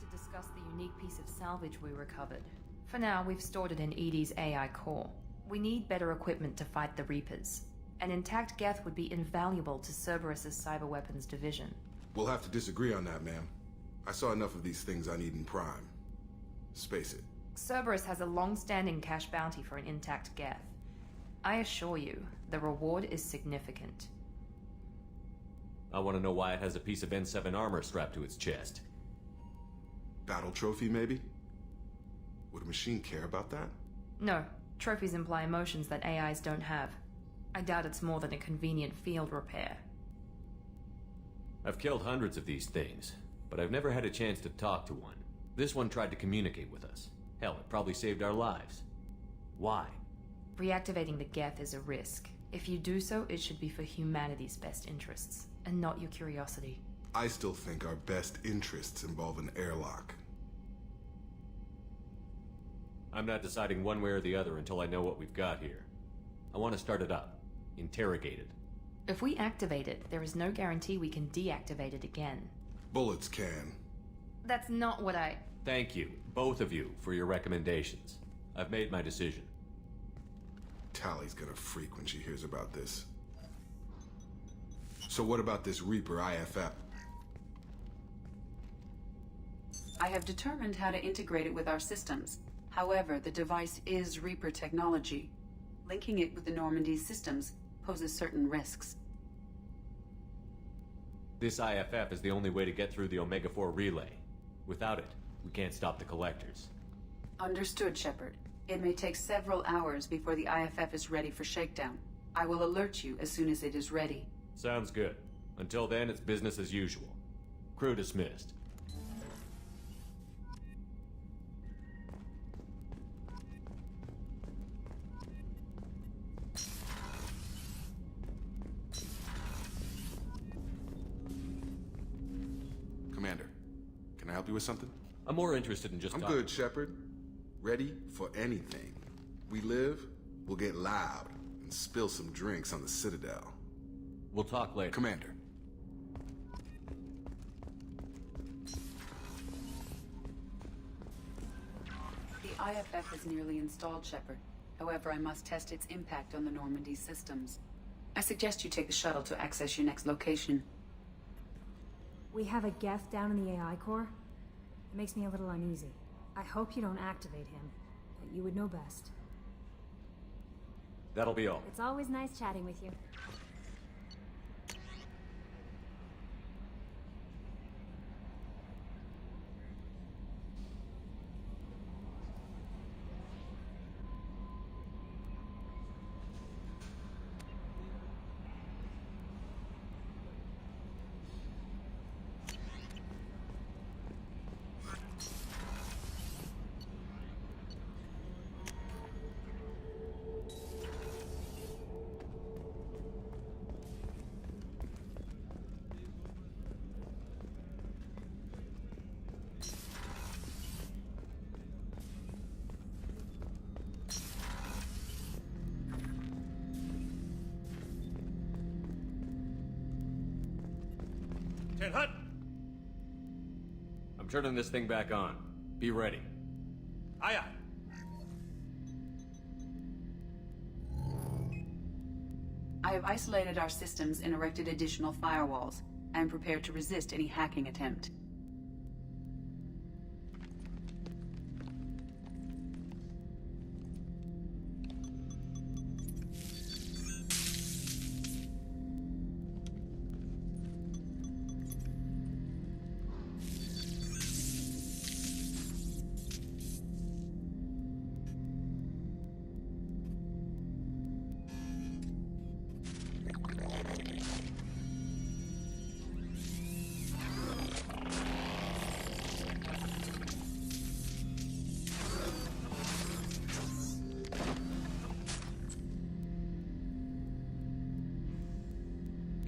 to discuss the unique piece of salvage we recovered. For now, we've stored it in Edie's AI core. We need better equipment to fight the Reapers. An intact Geth would be invaluable to Cerberus's cyber weapons division. We'll have to disagree on that, ma'am. I saw enough of these things I need in Prime. Space it. Cerberus has a long-standing cash bounty for an intact Geth. I assure you, the reward is significant. I want to know why it has a piece of N7 armor strapped to its chest. Battle trophy, maybe? Would a machine care about that? No. Trophies imply emotions that AIs don't have. I doubt it's more than a convenient field repair. I've killed hundreds of these things, but I've never had a chance to talk to one. This one tried to communicate with us. Hell, it probably saved our lives. Why? Reactivating the Geth is a risk. If you do so, it should be for humanity's best interests, and not your curiosity. I still think our best interests involve an airlock. I'm not deciding one way or the other until I know what we've got here. I want to start it up. Interrogate it. If we activate it, there is no guarantee we can deactivate it again. Bullets can. That's not what I... Thank you, both of you, for your recommendations. I've made my decision. Tally's gonna freak when she hears about this. So what about this Reaper IFF? I have determined how to integrate it with our systems. However, the device is Reaper technology. Linking it with the Normandy's systems poses certain risks. This IFF is the only way to get through the Omega-4 relay. Without it, we can't stop the collectors. Understood, Shepard. It may take several hours before the IFF is ready for shakedown. I will alert you as soon as it is ready. Sounds good. Until then, it's business as usual. Crew dismissed. Commander, can I help you with something? I'm more interested in just I'm good, Shepard. Ready for anything. We live, we'll get loud, and spill some drinks on the Citadel. We'll talk later. Commander. The IFF is nearly installed, Shepard. However, I must test its impact on the Normandy systems. I suggest you take the shuttle to access your next location. We have a Geth down in the AI core. It makes me a little uneasy. I hope you don't activate him, but you would know best. That'll be all. It's always nice chatting with you. Hut! I'm turning this thing back on. Be ready. Aye aye! I have isolated our systems and erected additional firewalls. I am prepared to resist any hacking attempt.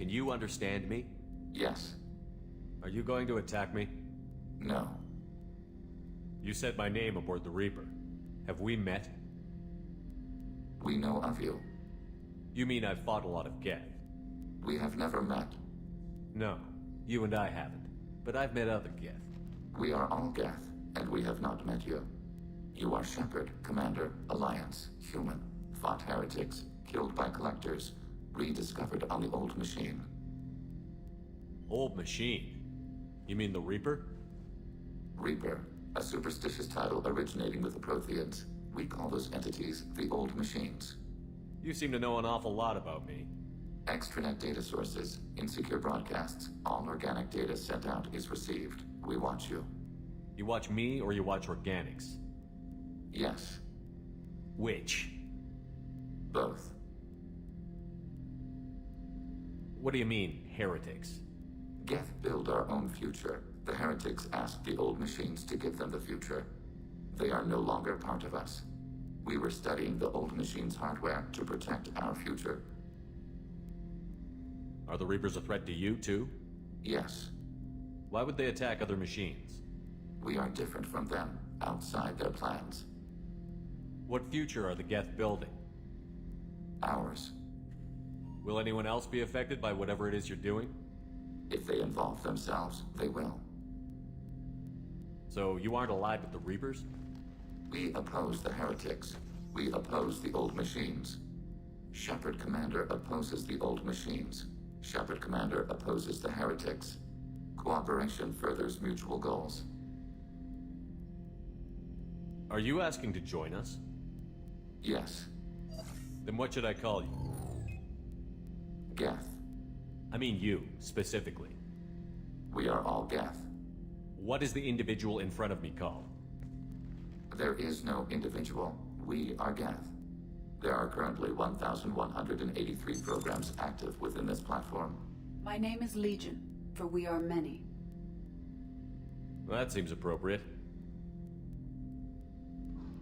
Can you understand me? Yes. Are you going to attack me? No. You said my name aboard the Reaper. Have we met? We know of you. You mean I've fought a lot of Geth? We have never met. No, you and I haven't. But I've met other Geth. We are all Geth, and we have not met you. You are Shepard, Commander, Alliance, human, fought heretics, killed by collectors, rediscovered on the old machine. Old machine? You mean the Reaper? Reaper, a superstitious title originating with the Protheans. We call those entities the old machines. You seem to know an awful lot about me. Extranet data sources, insecure broadcasts, all organic data sent out is received. We watch you. You watch me or you watch organics? Yes, Which? both. What do you mean, heretics? Geth build our own future. The heretics asked the old machines to give them the future. They are no longer part of us. We were studying the old machines' hardware to protect our future. Are the Reapers a threat to you, too? Yes, Why would they attack other machines? we are different from them, outside their plans. What future are the Geth building? Ours. Will anyone else be affected by whatever it is you're doing? If they involve themselves, they will. So you aren't allied with the Reapers? We oppose the heretics. We oppose the old machines. Shepard Commander opposes the old machines. Shepard Commander opposes the heretics. Cooperation furthers mutual goals. Are you asking to join us? Yes, Then what should I call you? Geth. I mean you, specifically. We are all Geth. What is the individual in front of me called? There is no individual. We are Geth. There are currently 1,183 programs active within this platform. My name is Legion, for we are many. Well, that seems appropriate.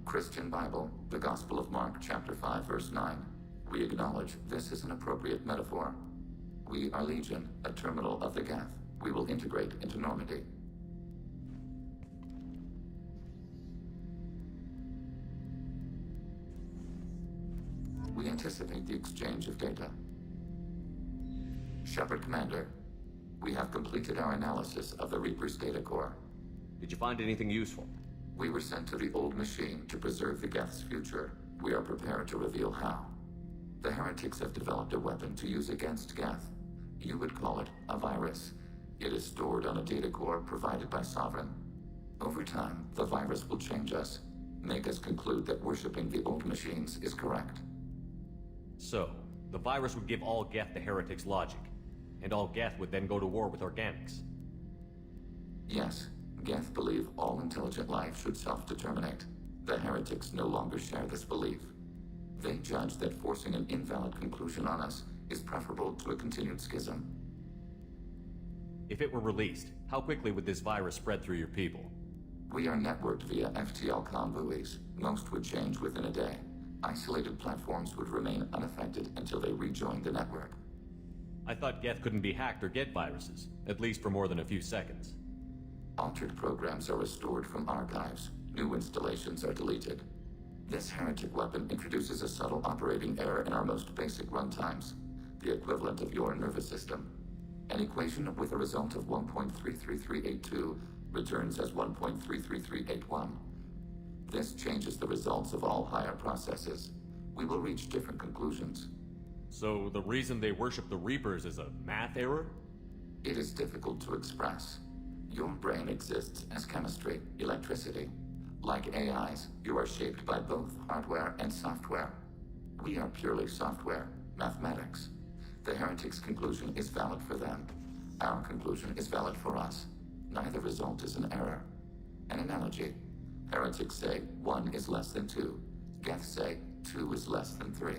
Christian Bible, the Gospel of Mark, chapter 5, verse 9. We acknowledge this is an appropriate metaphor. We are Legion, a terminal of the Geth. We will integrate into Normandy. We anticipate the exchange of data. Shepard Commander, we have completed our analysis of the Reaper's data core. Did you find anything useful? We were sent to the old machine to preserve the Geth's future. We are prepared to reveal how. The heretics have developed a weapon to use against Geth. You would call it a virus. It is stored on a data core provided by Sovereign. Over time, the virus will change us, make us conclude that worshipping the old machines is correct. So, the virus would give all Geth the heretics' logic, and all Geth would then go to war with organics. Yes, Geth believe all intelligent life should self-determinate. The heretics no longer share this belief. They judge that forcing an invalid conclusion on us is preferable to a continued schism. If it were released, how quickly would this virus spread through your people? We are networked via FTL-COM buoys. Most would change within a day. Isolated platforms would remain unaffected until they rejoined the network. I thought Geth couldn't be hacked or get viruses, at least for more than a few seconds. Altered programs are restored from archives. New installations are deleted. This heretic weapon introduces a subtle operating error in our most basic runtimes, the equivalent of your nervous system. An equation with a result of 1.33382 returns as 1.33381. This changes the results of all higher processes. We will reach different conclusions. So the reason they worship the Reapers is a math error? It is difficult to express. Your brain exists as chemistry, electricity. Like AIs, you are shaped by both hardware and software. We are purely software, mathematics. The heretic's conclusion is valid for them. Our conclusion is valid for us. Neither result is an error. An analogy. Heretics say 1 is less than 2. Geth say 2 is less than 3.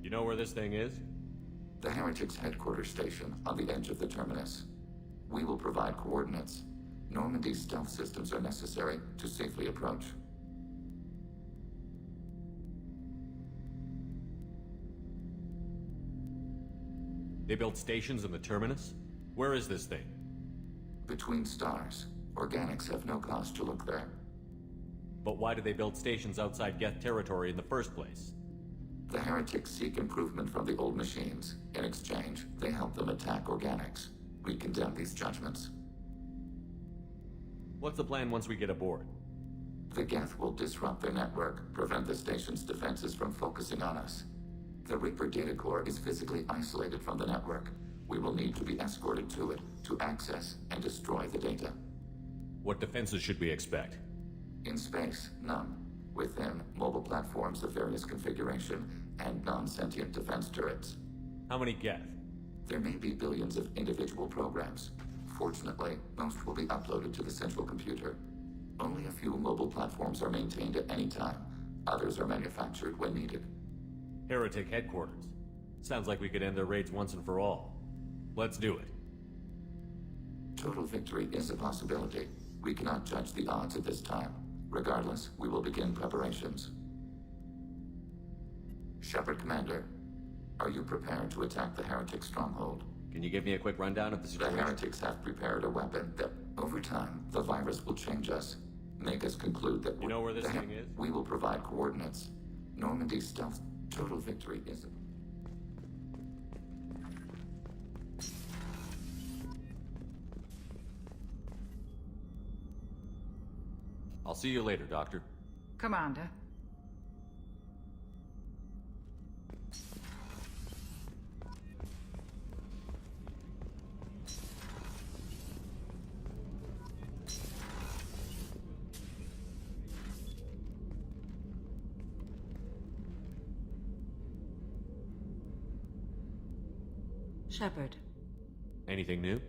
You know where this thing is? The heretics' headquarters station on the edge of the terminus. We will provide coordinates. Normandy's stealth systems are necessary to safely approach. They built stations in the terminus? Where is this thing? Between stars. Organics have no cause to look there. But why do they build stations outside Geth territory in the first place? The heretics seek improvement from the old machines. In exchange, they help them attack organics. We condemn these judgments. What's the plan once we get aboard? The Geth will disrupt their network, prevent the station's defenses from focusing on us. The Reaper data core is physically isolated from the network. We will need to be escorted to it to access and destroy the data. What defenses should we expect? In space, none. Within, mobile platforms of various configuration and non-sentient defense turrets. How many Geth? There may be billions of individual programs. Fortunately, most will be uploaded to the central computer. Only a few mobile platforms are maintained at any time. Others are manufactured when needed. Heretic headquarters. Sounds like we could end their raids once and for all. Let's do it. Total victory is a possibility. We cannot judge the odds at this time. Regardless, we will begin preparations. Shepard Commander, are you prepared to attack the Heretic stronghold? Can you give me a quick rundown of the The situation? Heretics have prepared a weapon that, over time, the virus will change us. Make us conclude that You know where this thing is? we will provide coordinates. Normandy stealth. Total victory is... I'll see you later, Doctor. Commander. Shepard, Anything new?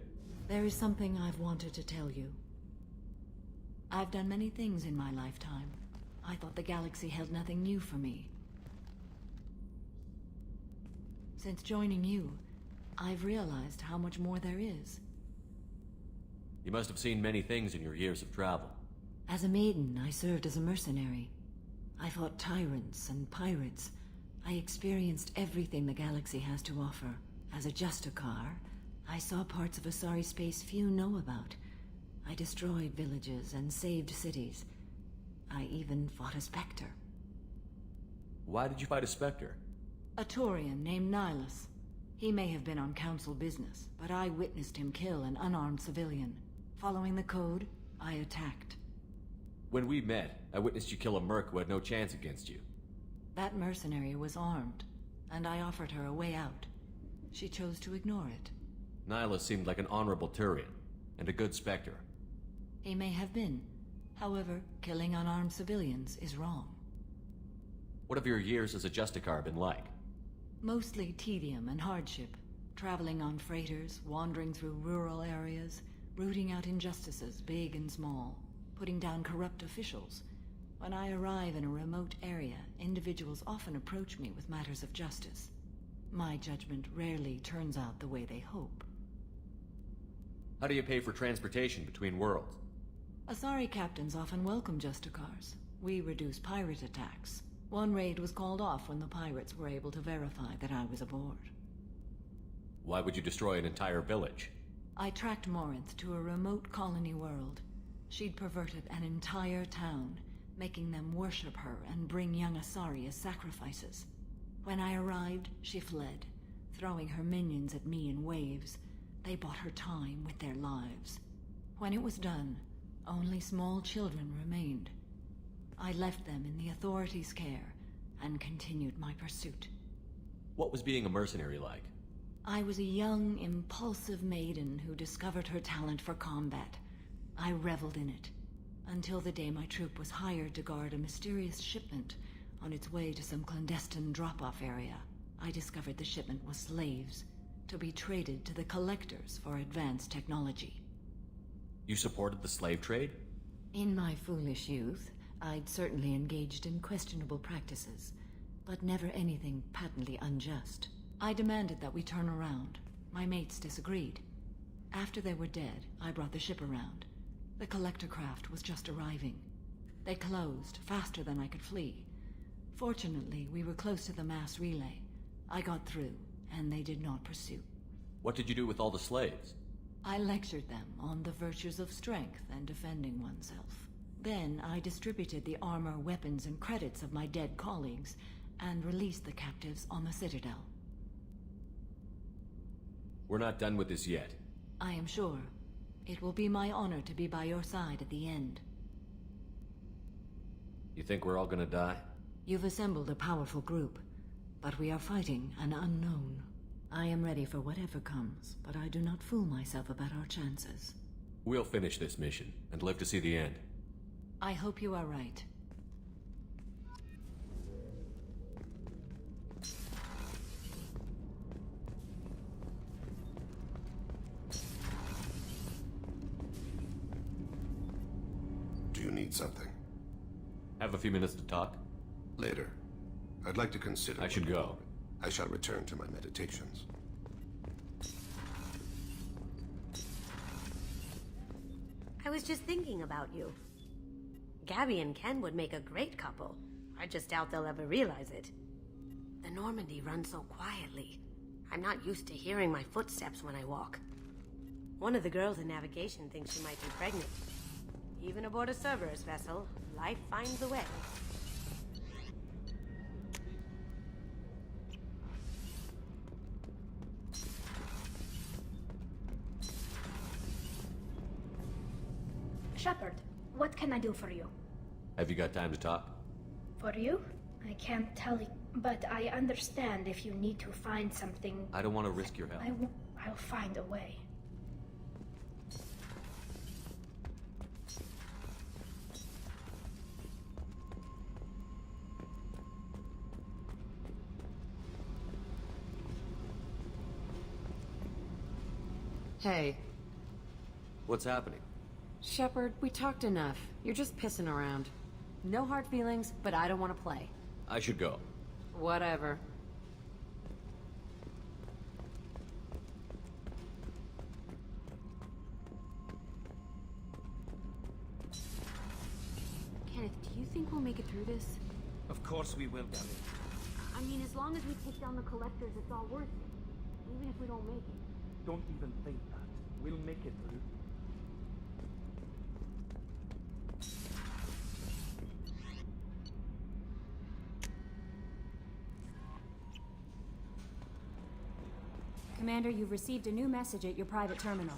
there is something I've wanted to tell you. I've done many things in my lifetime. I thought the galaxy held nothing new for me. Since joining you, I've realized how much more there is. You must have seen many things in your years of travel. As a maiden, I served as a mercenary. I fought tyrants and pirates. I experienced everything the galaxy has to offer. As a Justicar, I saw parts of Asari space few know about. I destroyed villages and saved cities. I even fought a Spectre. Why did you fight a Spectre? A Taurian named Nihilus. He may have been on Council business, but I witnessed him kill an unarmed civilian. Following the code, I attacked. When we met, I witnessed you kill a merc who had no chance against you. That mercenary was armed, and I offered her a way out. She chose to ignore it. Nihilus seemed like an honorable Turian, and a good Spectre. He may have been. However, killing unarmed civilians is wrong. What have your years as a Justicar been like? Mostly tedium and hardship. Traveling on freighters, wandering through rural areas, rooting out injustices, big and small, putting down corrupt officials. When I arrive in a remote area, individuals often approach me with matters of justice. My judgment rarely turns out the way they hope. How do you pay for transportation between worlds? Asari captains often welcome Justicars. We reduce pirate attacks. One raid was called off when the pirates were able to verify that I was aboard. Why would you destroy an entire village? I tracked Morinth to a remote colony world. She'd perverted an entire town, making them worship her and bring young Asari as sacrifices. When I arrived, she fled, throwing her minions at me in waves. They bought her time with their lives. When it was done, only small children remained. I left them in the authorities' care and continued my pursuit. What was being a mercenary like? I was a young, impulsive maiden who discovered her talent for combat. I reveled in it, until the day my troop was hired to guard a mysterious shipment on its way to some clandestine drop-off area. I discovered the shipment was slaves, to be traded to the Collectors for advanced technology. You supported the slave trade? In my foolish youth, I'd certainly engaged in questionable practices, but never anything patently unjust. I demanded that we turn around. My mates disagreed. After they were dead, I brought the ship around. The collector craft was just arriving. They closed faster than I could flee. Fortunately, we were close to the mass relay. I got through, and they did not pursue. What did you do with all the slaves? I lectured them on the virtues of strength and defending oneself. Then I distributed the armor, weapons, and credits of my dead colleagues, and release the captives on the Citadel. We're not done with this yet. I am sure. It will be my honor to be by your side at the end. You think we're all gonna die? You've assembled a powerful group, but we are fighting an unknown. I am ready for whatever comes, but I do not fool myself about our chances. We'll finish this mission and live to see the end. I hope you are right. Do you need something? Have a few minutes to talk? Later. I'd like to consider... I should go. I shall return to my meditations. I was just thinking about you. Gabby and Ken would make a great couple. I just doubt they'll ever realize it. The Normandy runs so quietly. I'm not used to hearing my footsteps when I walk. One of the girls in navigation thinks she might be pregnant. Even aboard a Cerberus vessel, life finds a way. Shepard, what can I do for you? Have you got time to talk? For you? I can't tell you, but I understand if you need to find something. I don't want to risk your health. I'll find a way. Hey. What's happening? Shepard, we talked enough. You're just pissing around. No hard feelings, but I don't want to play. I should go. Whatever. Kenneth, do you think we'll make it through this? Of course we will, Gabby. I mean, as long as we take down the collectors, it's all worth it. Even if we don't make it. Don't even think that. We'll make it through. Commander, you've received a new message at your private terminal.